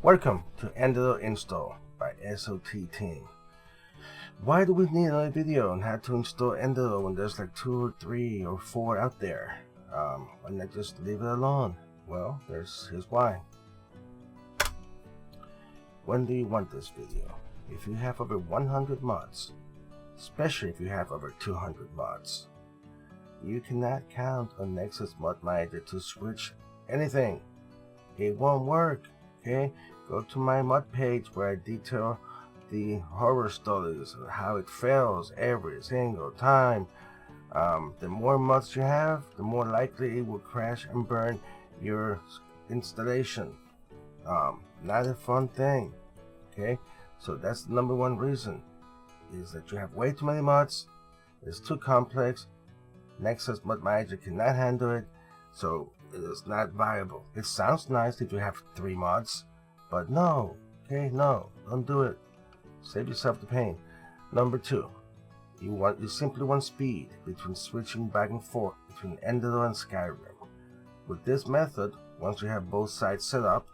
Welcome to Enderal Install by SOT Team. Why do we need another video on how to install Enderal when there's like 2 or 3 or 4 out there? Why not just leave it alone? Well, here's why. When do you want this video? If you have over 100 mods, especially if you have over 200 mods, you cannot count on Nexus Mod Manager to switch anything. It won't work. Okay, go to my mod page where I detail the horror stories of how it fails every single time. The more mods you have, the more likely it will crash and burn your installation. Not a fun thing. Okay, so that's the number one reason, is that you have way too many mods. It's too complex. Nexus Mod Manager cannot handle it, so it is not viable. It sounds nice if you have 3 mods, but no. Okay, no, don't do it. Save yourself the pain. Number 2, you simply want speed between switching back and forth between Enderal and Skyrim. With this method, once you have both sides set up,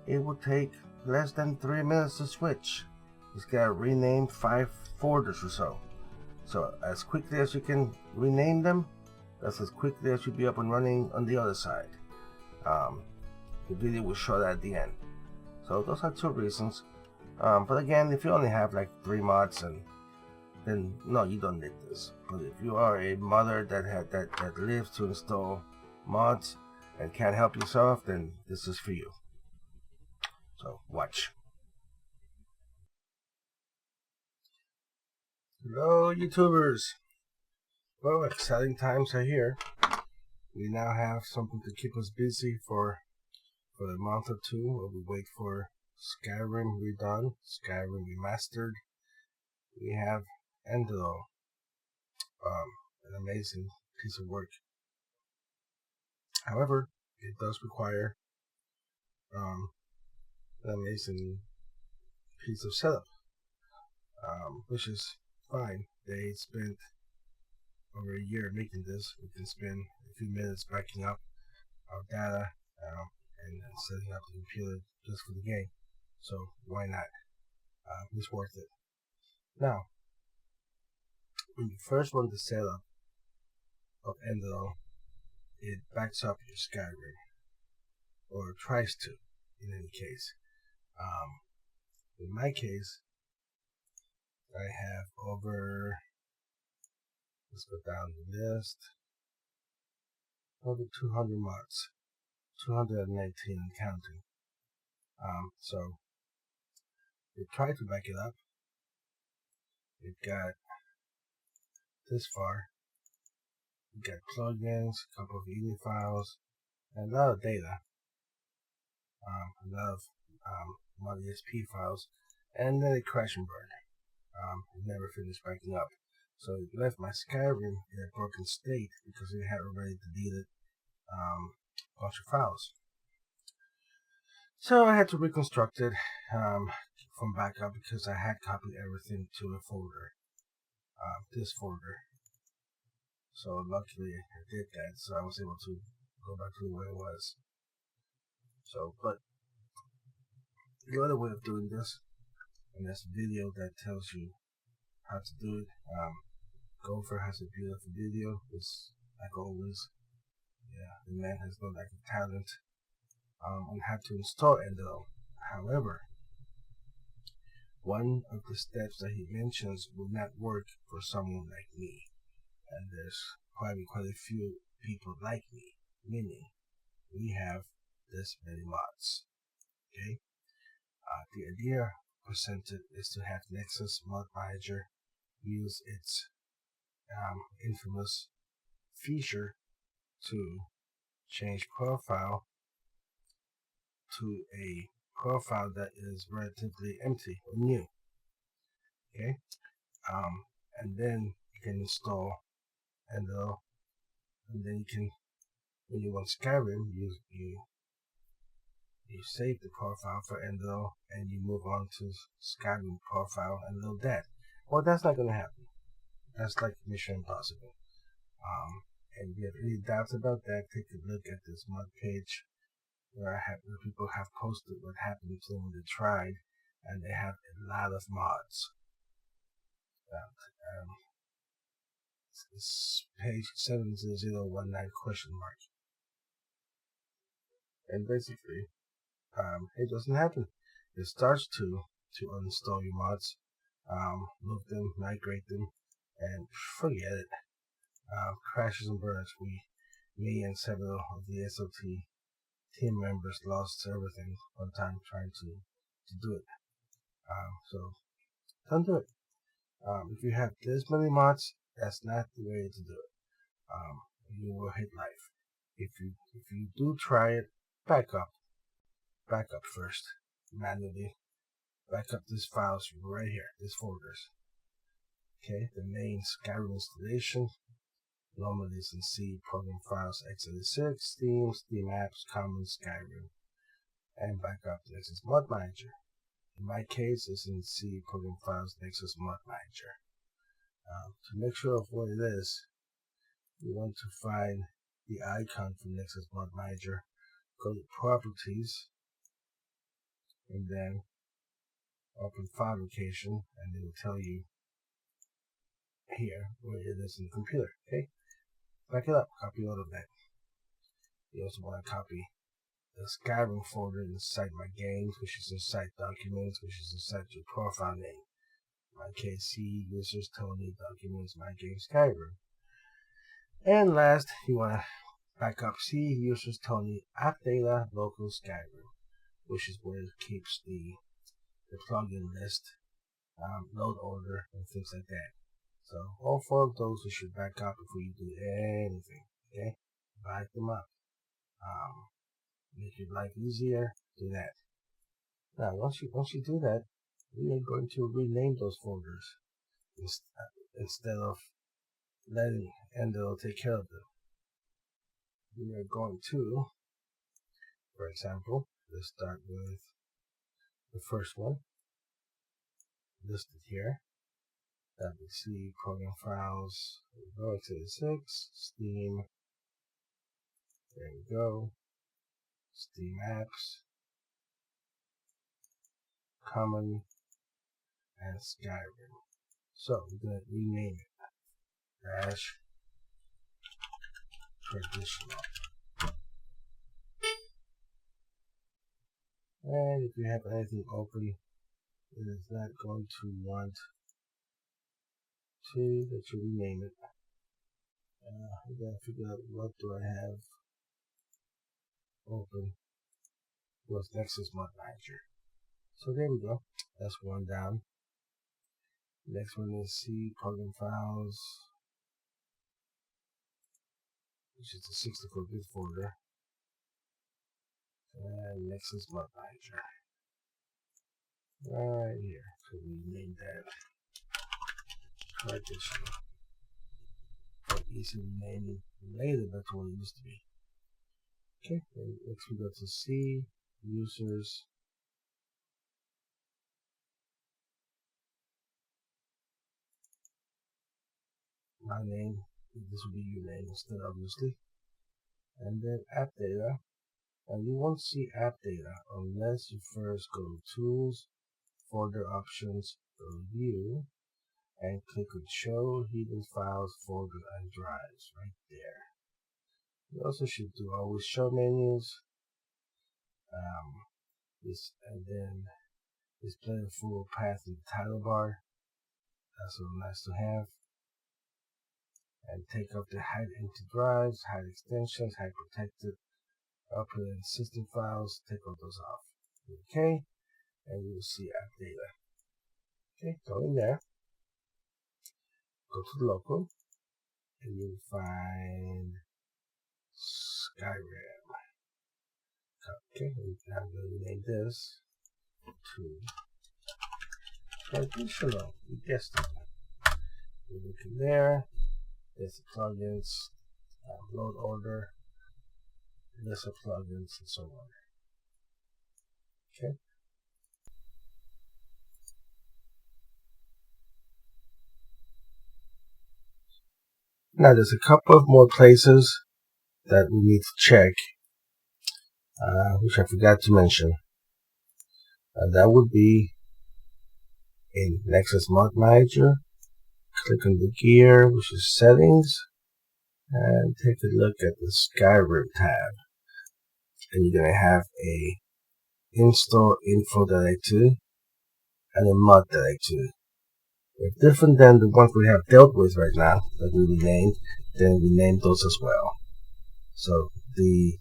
it will take less than 3 minutes to switch. You just gotta rename 5 folders or so. So as quickly as you can rename them, that's as quickly as you'll be up and running on the other side. The video will show that at the end. So those are 2 reasons. But again, if you only have like 3 mods, then no, you don't need this. But if you are a modder that lives to install mods and can't help yourself, then this is for you. So watch. Hello, YouTubers. Well, exciting times are here. We now have something to keep us busy for a month or 2 while we wait for Skyrim redone, Skyrim remastered. We have Enderal, an amazing piece of work. However, it does require an amazing piece of setup, which is fine. They spent over a year making this. We can spend a few minutes backing up our data and setting up the computer just for the game. So why not? It's worth it. Now, when you first run the setup of Enderal, it backs up your Skyrim, or tries to, in any case. In my case, I have over, let's go down the list, over 200 mods, 219 and counting. So we tried to back it up. It got this far. We got plugins, a couple of INI files, and a lot of data. A lot of mod ESP files, and then it crashed and burned. It never finished backing up. So it left my Skyrim in a broken state because it had already deleted a bunch of files. So I had to reconstruct it from backup because I had copied everything to a folder, this folder. So luckily I did that, so I was able to go back to the way it was. So, but the other way of doing this, and there's a video that tells you how to do it. Gopher has a beautiful video. It's like always. Yeah, the man has no lack of talent on how to install Enderal. However, one of the steps that he mentions will not work for someone like me, and there's probably quite a few people like me, meaning we have this many mods. Okay, the idea presented is to have Nexus Mod Manager use its infamous feature to change profile to a profile that is relatively empty or new. Okay, and then you can install Enderal, and then you can, when you want Skyrim, you save the profile for Enderal and you move on to Skyrim profile and load that. Well, that's not going to happen. That's like Mission Impossible. And if you have any doubts about that, take a look at this mod page where people have posted what happened to them when they tried, and they have a lot of mods. It's page 70019 question mark. And basically, it doesn't happen. It starts to uninstall your mods, move them, migrate them, and forget it. Crashes and burns. Me and several of the SOT team members lost everything one time trying to do it. So don't do it. If you have this many mods, that's not the way to do it. You will hate life. If you do try it, back up first, manually. Back up these files right here, these folders. Okay, the main Skyrim installation. Normally it's in C, program files, x86, Steam apps, common Skyrim, and back up to Nexus Mod Manager. In my case, it's in C, program files, Nexus Mod Manager. To make sure of what it is, you want to find the icon for Nexus Mod Manager. Go to Properties, and then open File Location, and it will tell you here where it is in the computer. Okay, back it up, copy all of that. You also want to copy the Skyrim folder inside my games, which is inside documents, which is inside your profile name. In my case, C users Tony documents my game Skyrim. And last, you want to back up C users Tony app data local Skyrim, which is where it keeps the plugin list, load order, and things like that. So all four of those you should back up before you do anything. Okay, back them up. Make your life easier. Do that. Now, once you do that, we are going to rename those folders instead of letting Enderal take care of them. We are going to, for example, let's start with the first one listed here. That we see program files, x86, Steam, there we go, Steam apps, common, and Skyrim. So we're going to rename it dash traditional. And if you have anything open, it is not going to want to that you rename it. I gotta figure out what do I have open. What's Nexus Mod Manager. So there we go. That's one down. Next one is C program files, which is the 64-bit folder, and Nexus Mod Manager right here. So we name that traditional. For easy naming later, that's what it used to be. Okay, then next we go to C users. My name, this will be your name instead, obviously. And then app data. And you won't see app data unless you first go to Tools, Folder Options, View, and click on Show Hidden Files, Folder, and Drives right there. You also should do Always Show Menus. And then display the full path in the title bar. That's so nice to have. And take off the Hide Empty Drives, Hide Extensions, Hide Protected, Upload and System Files. Take all those off. Okay, and you'll see app data. Okay, go in there. Go to the local, and you'll find Skyrim. Okay, and I'm going to name this to traditional. You guessed it. You look in there. There's the plugins, load order, list of plugins, and so on. Okay. Now there's a couple of more places that we need to check which I forgot to mention. That would be in Nexus Mod Manager. Click on the gear, which is Settings, and take a look at the Skyrim tab. And you're going to have a install info.exe and a mod.exe. They're different than the ones we have dealt with right now that we renamed, then we named those as well. So the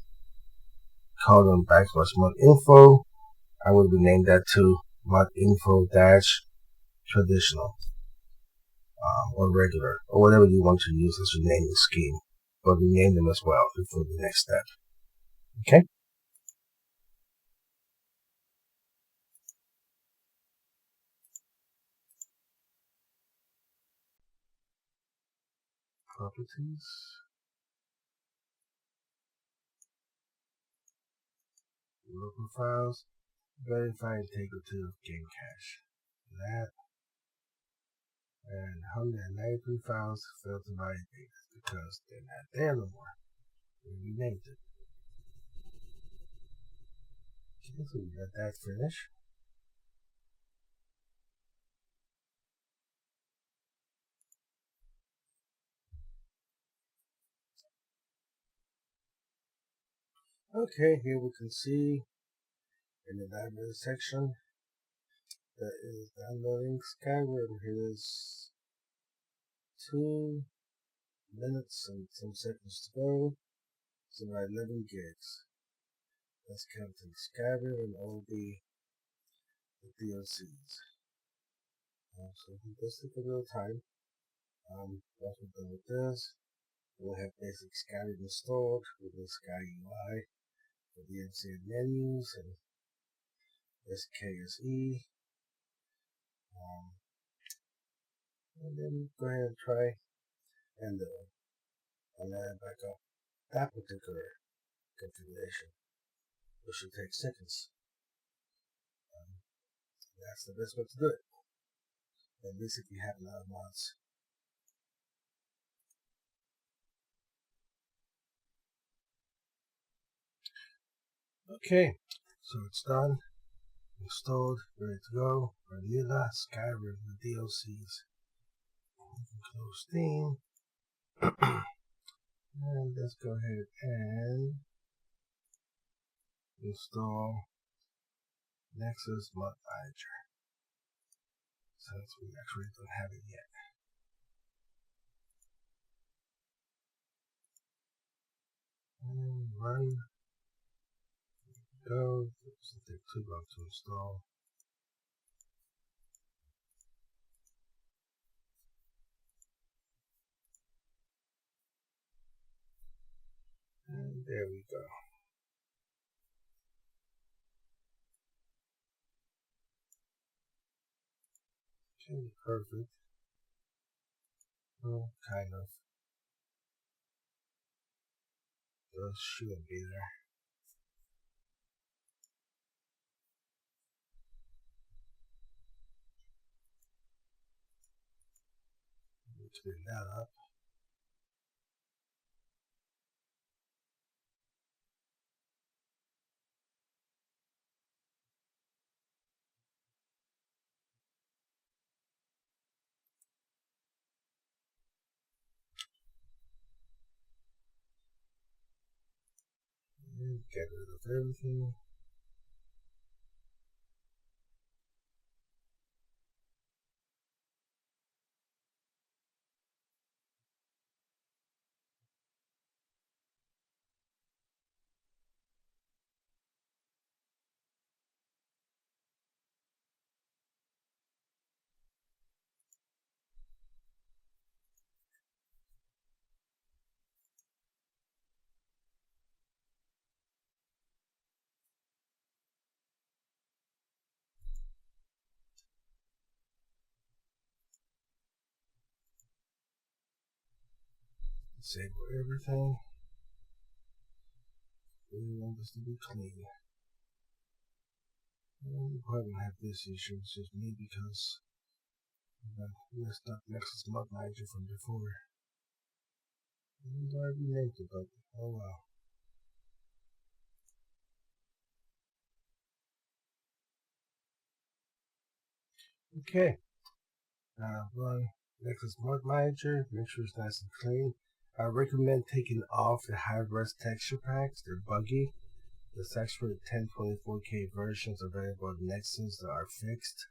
column backslash mod info, I will rename that to mod info dash traditional or regular or whatever you want to use as your naming scheme. But rename them as well before the next step. Okay? Properties. Local files. Verify integrity of game cache. That. And 193 files failed to validate because they're not there no more. We renamed it. Okay, so we got that finished. Okay, here we can see in the library section that is downloading Skyrim. Here is 2 minutes and some seconds to go. It's about 11 gigs. That's counting Skyrim and all the DLCs. So it does take a little time. Once we're done with this, we'll have basic Skyrim installed with the Sky UI for the MCN menus and SKSE. And then go ahead and try and add back up that particular configuration, which should take seconds. That's the best way to do it. At least if you have a lot of mods. Okay, so it's done, installed, ready to go. Vanilla, Skyrim, the DLCs. You can close Steam. And let's go ahead and install Nexus Mod Manager, since we actually don't have it yet. And run. Go. It doesn't take too long to install. And there we go. Okay, perfect. Well, kind of. Those shouldn't be there. Clean that up. And get rid of everything. Disable everything. We want this to be clean. And we probably have this issue. It's just me because I messed up Nexus Mod Manager from before. And I renamed it, but oh well. Okay, run Nexus Mod Manager, make sure it's nice and clean. I recommend taking off the high-res texture packs, they're buggy. There's actually 1024K versions available on Nexus that are fixed.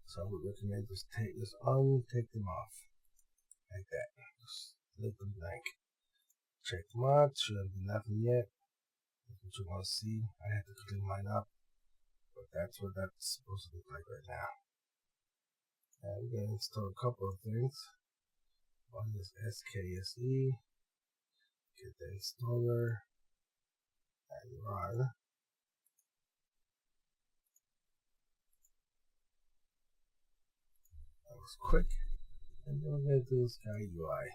So I would recommend just take this on, take them off. Like that. Just leave them blank. Check mods, shouldn't be nothing yet. That's what you want to see. I had to clean mine up. But that's what that's supposed to look like right now. And we're going to install a couple of things. One is SKSE. Get the installer. And run. That was quick. And then we're going to do Sky UI.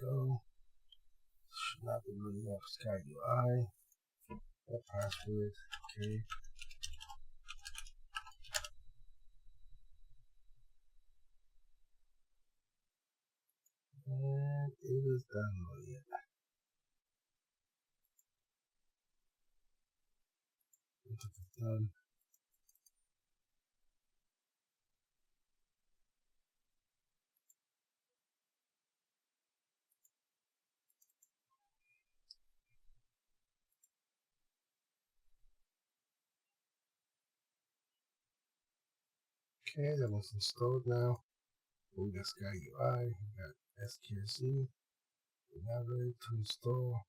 Go. Should not be really up Sky UI. What password? Okay. And it is downloaded. Once it's done, okay, that was installed now. We got Sky UI, we got SKC. We're now ready to install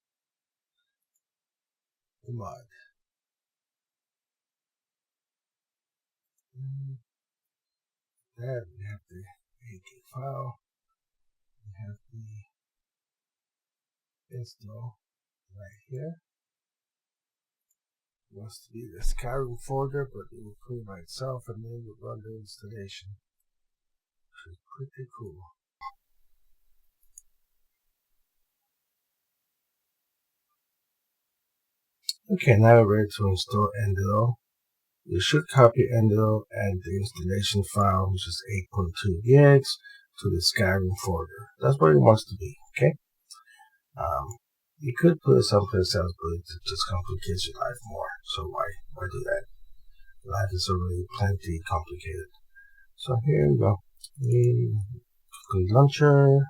the mod. And that we have the 8K file. We have the install right here. It wants to be the Skyrim folder, but it will clean by itself and then it will run the installation. Which is pretty cool. Okay, now we're ready to install Enderal. You should copy Enderal and the installation file, which is 8.2 gigs, to the Skyrim folder. That's where it wants to be, okay? You could put it someplace else, but it just complicates your life more. So why do that? Life is already plenty complicated. So here we go. Click launcher.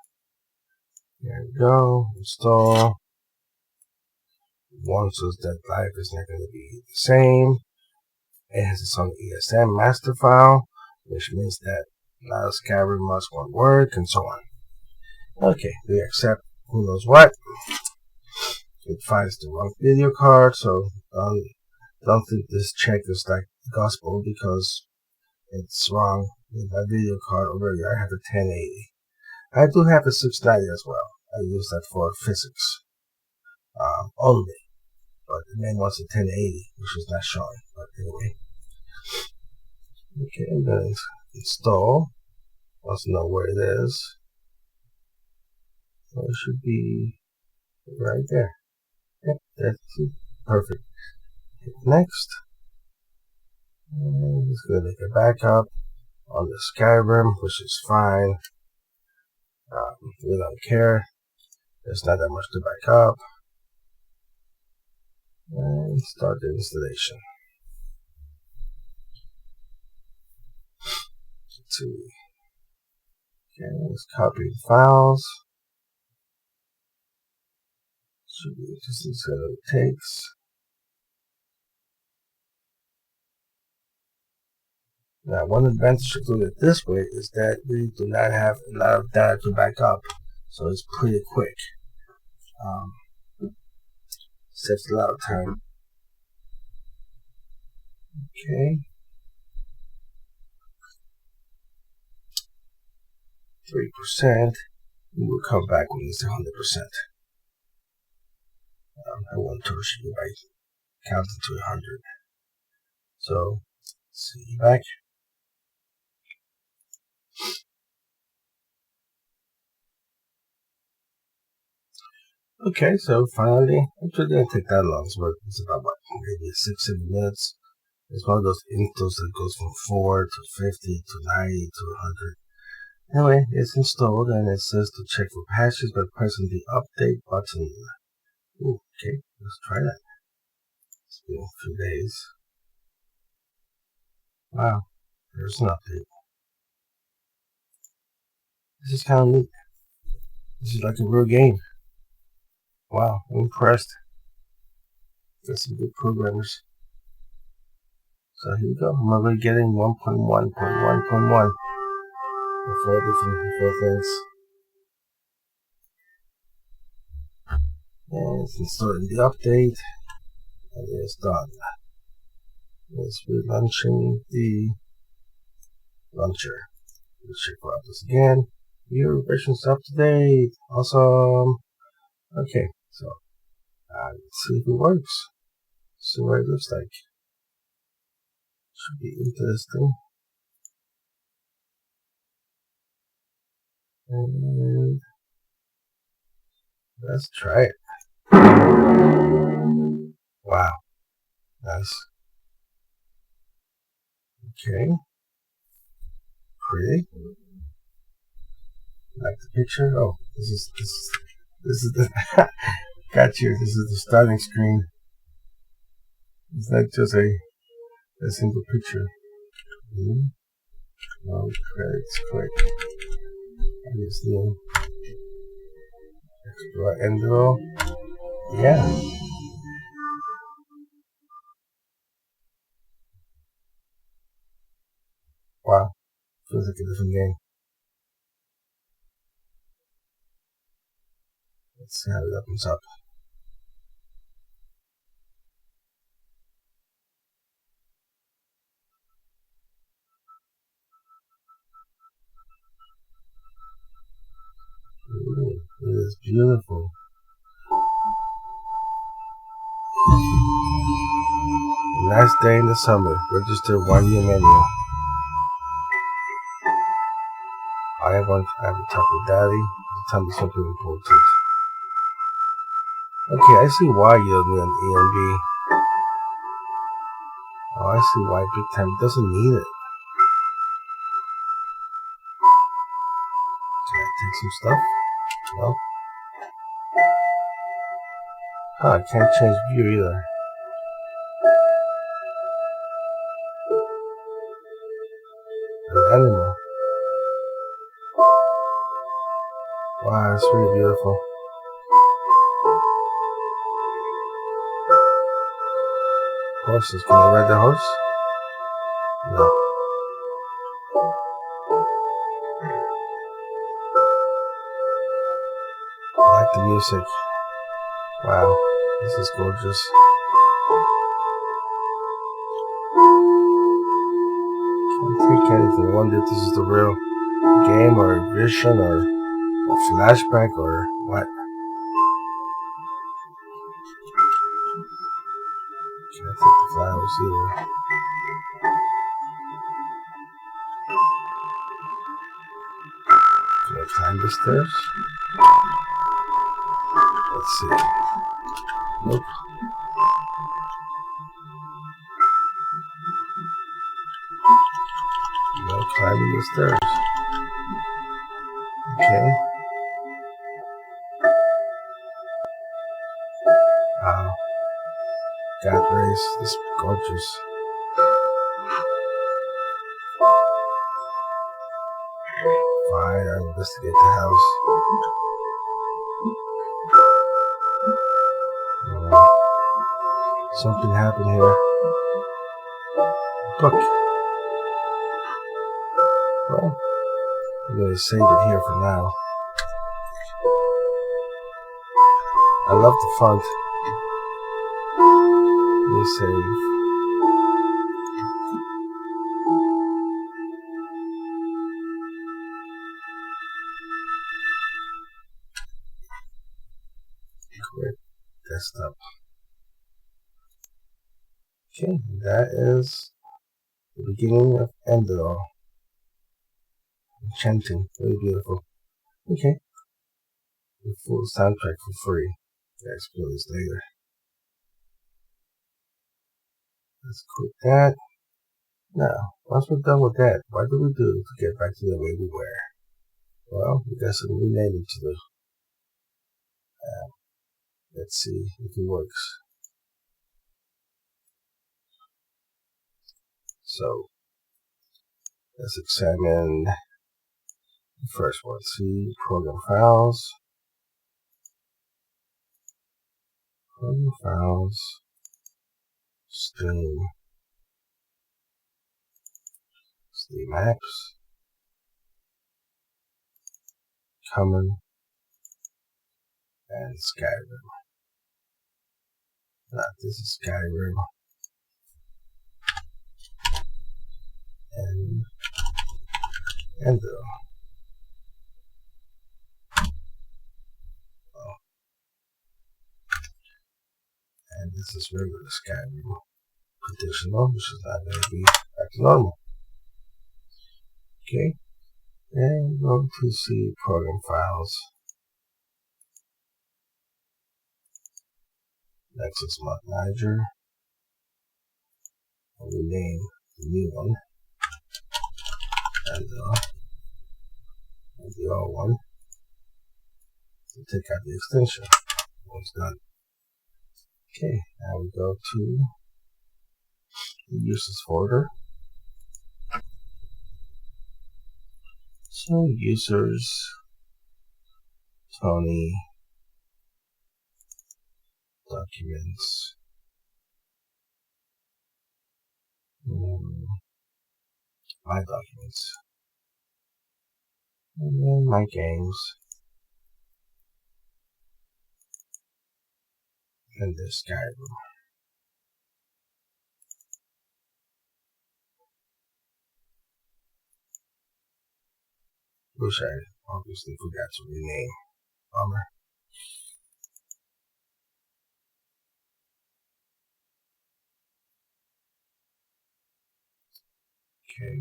There we go. Install. Warns us that life is not going to be the same. It has its own ESM master file, which means that now Skyrim must won't work, and so on. Okay, we accept who knows what. It finds the wrong video card, so don't think this check is like gospel because it's wrong. With my video card already, I have a 1080. I do have a 690 as well. I use that for physics only, but the main one's a 1080, which is not showing. But anyway, okay, I'm gonna install. Wants to know where it is. So it should be right there. Yep, that's it. Perfect. Hit next. And it's gonna make a backup on the Skyrim, which is fine. We don't care. There's not that much to back up. And start the installation. Let's see. Okay, let's copy the files. Should be just as it takes. Now, one advantage of doing it this way is that we do not have a lot of data to back up, so it's pretty quick. Saves a lot of time. Okay. 3%. We'll come back when it's 100%. I want to should be by counting to 100. So, see you back. Okay, so finally, actually didn't take that long. It's about what, maybe 6-7 minutes. It's one of those installs that goes from 4 to 50 to 90 to 100. Anyway, it's installed and it says to check for patches by pressing the update button. Ooh, okay, let's try that. It's been a few days. Wow, there's an update. This is kind of neat. This is like a real game. Wow, I'm impressed. Got some good programmers. So here we go. I'm already getting 1.1.1.1 for different things. And it's installing the update. And it's done. It's relaunching the launcher. Let's check out this again. Your version's up to date. Awesome. Okay, so let's see if it works. See what it looks like. Should be interesting. And let's try it. Wow. Nice. Okay. Pretty. Like the picture. Oh, this is the got you. This is the starting screen. It's not just a single picture. No credits quick. Obviously, Skyrim and Enderal. Yeah. Wow. Feels like a different game. Let's see how it opens up. Ooh, it is beautiful. Last day in the summer. Register 1 year menu. I have to talk with Daddy. Tell me something important. Okay, I see why you don't need an EMB. Oh, I see why Big Time doesn't need it. Can I take some stuff? No. Huh, I can't change view either. An animal. Wow, it's really beautiful. Horses. Can I ride the horse? No. I like the music. Wow, this is gorgeous. Can't take anything. I wonder if this is the real game or a vision or a flashback or what. Can't take the flowers either. Can I climb the stairs? Let's see. Nope. No climbing the stairs. Okay. Wow. God race. This is gorgeous. Fine, I'll investigate the house. Something happened here. Book. Well, I'm going to save it here for now. I love the font. Let me save. Quit desktop. Okay, that is the beginning of Enderal. Enchanting, very beautiful. Okay, the full soundtrack for free. Let's play this later. Let's quit that. Now, once we're done with that, what do we do to get back to the way we were? Well, we got some renaming to do. Let's see if it works. So let's examine the first one. See program files. Program files. Stream. Steam apps. Common. And Skyrim. This is Skyrim and Enderal. And this is regular Skyrim. Conditional, which is not going to be back to normal. Okay, and go to see program files. Nexus Mod Manager. And we name the new one. And the old one. So take out the extension. It's done. Okay, now we go to the uses folder. So users, Tony, documents, my documents, and then my games, and this Skyrim. Which I obviously forgot to rename. Bummer. Okay.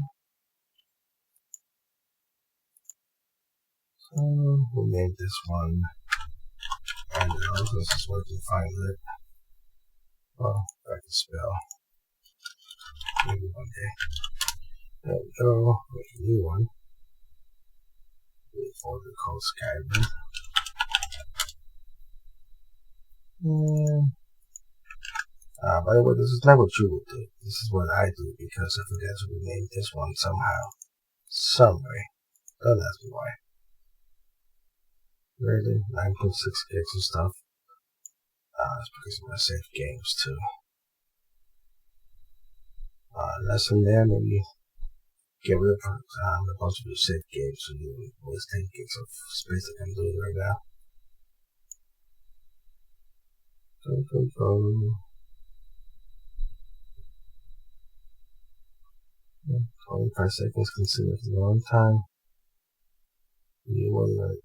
So we'll name this one. And this is working fine with it. Well, if I can spell. Maybe one day. There we go. Make a new one. New folder called Skyrim. And by the way, this is not what you would do. This is what I do because I forgot to rename this one somehow. Some way. Don't ask me why. Really? 9.6 gigs of stuff. It's because I'm gonna save games too. Lesson there, maybe get rid of a bunch of your saved games so you waste 10 gigs of space like I'm doing right now. Go. 25 seconds considered a long time. You want to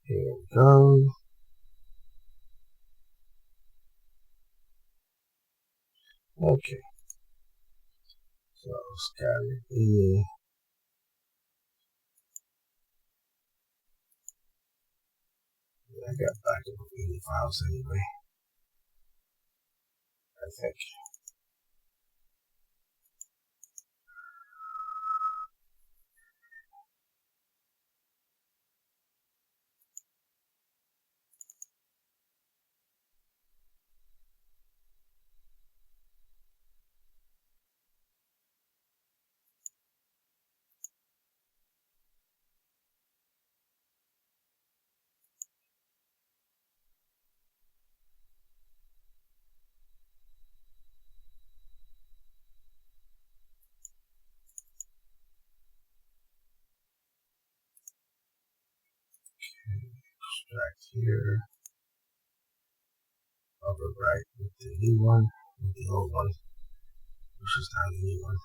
here we go. Okay. So Skyrim. I got backup of 80 files anyway. I think. Extract here. Overwrite with the new one, with the old one, which is not the new one.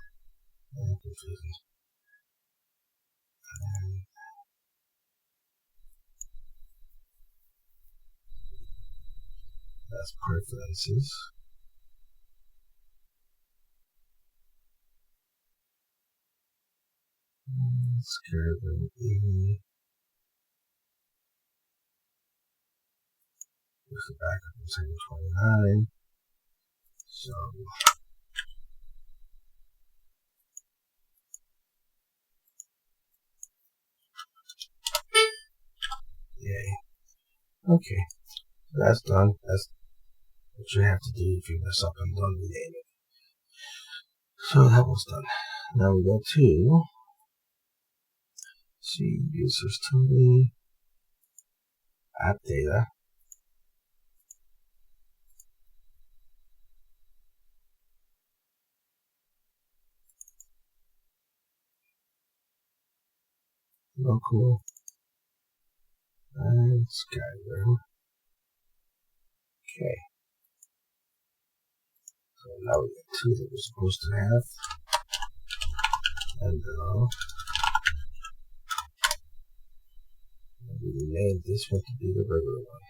And confusing. And that's preferences. Skyrim. Push it back up to 729. So yay. Okay, so that's done. That's what you have to do if you mess up and don't rename it. So that was done. Now we go to see users tooling, app data. Local and Skyrim. Okay. So now we got two that we're supposed to have. And we named this one to be the regular one.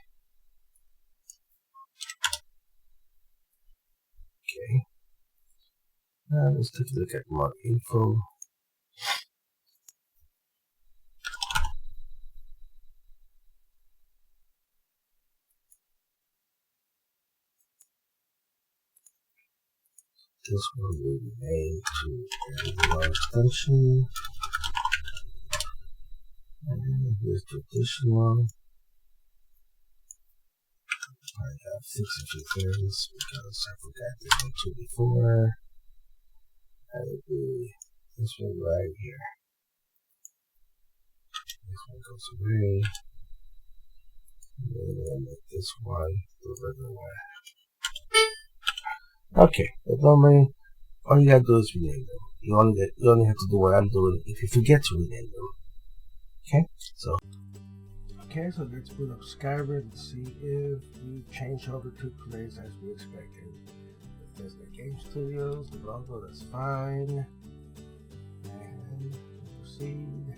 Okay. Now let's take a look at more info. This one will be named to Enderal extension. And here's traditional. I have fixed a few things because I forgot this one too before. And it'll be this one right here. This one goes away. And then we'll make this one the regular one. Okay, but normally all you gotta do is rename them. You only have to do what I'm doing if you forget to rename them. Okay, so let's put up Skyrim and see if the changeover took place as we expected. If there's the Game Studios, the logo, that's fine. And proceed.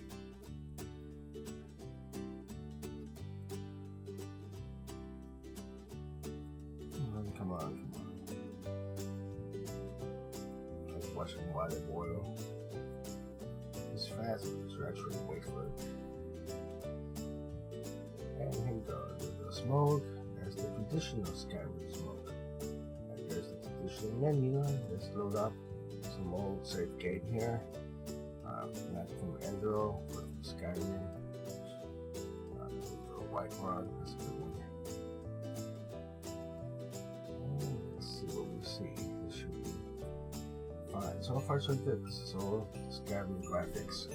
Come on. Just watching water boil. It's fast, so actually wait for it. And here we go. There's the smoke. There's the traditional Skyrim smoke. And there's the traditional menu. Let's load up some old save game here. Not from Enderal, but from Skyrim. White run. That's a good one. And let's see what we see. This should be fine. So far, so good. This is all Skyrim graphics.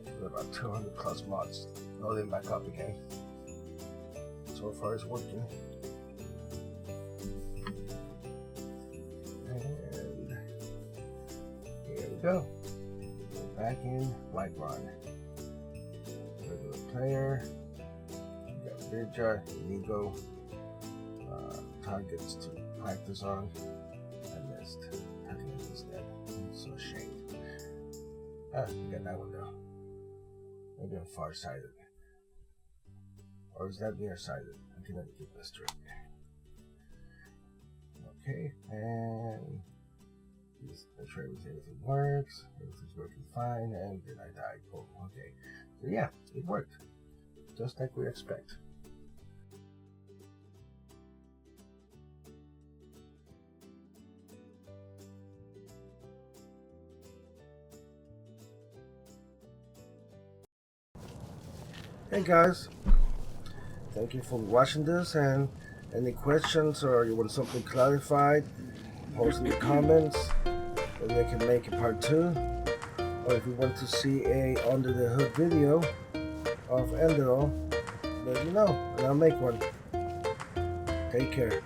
With about 200 plus mods. Load it back up again. So far it's working. And here we go. We're back in Whiterun. Regular player. We got Birja, Inigo, targets to practice on. I missed. Targeting instead. I'm so ashamed. We got that one though. Maybe I'm far-sighted. Or is that nearsighted? I cannot keep this straight. Okay, and just make sure everything works. Everything's working fine, and did I die? Oh, okay. So yeah, it worked. Just like we expect. Hey guys, thank you for watching this, and any questions or you want something clarified, post in the comments and we can make a part 2, or if you want to see a under the hood video of Enderal, let me know and I'll make one. Take care.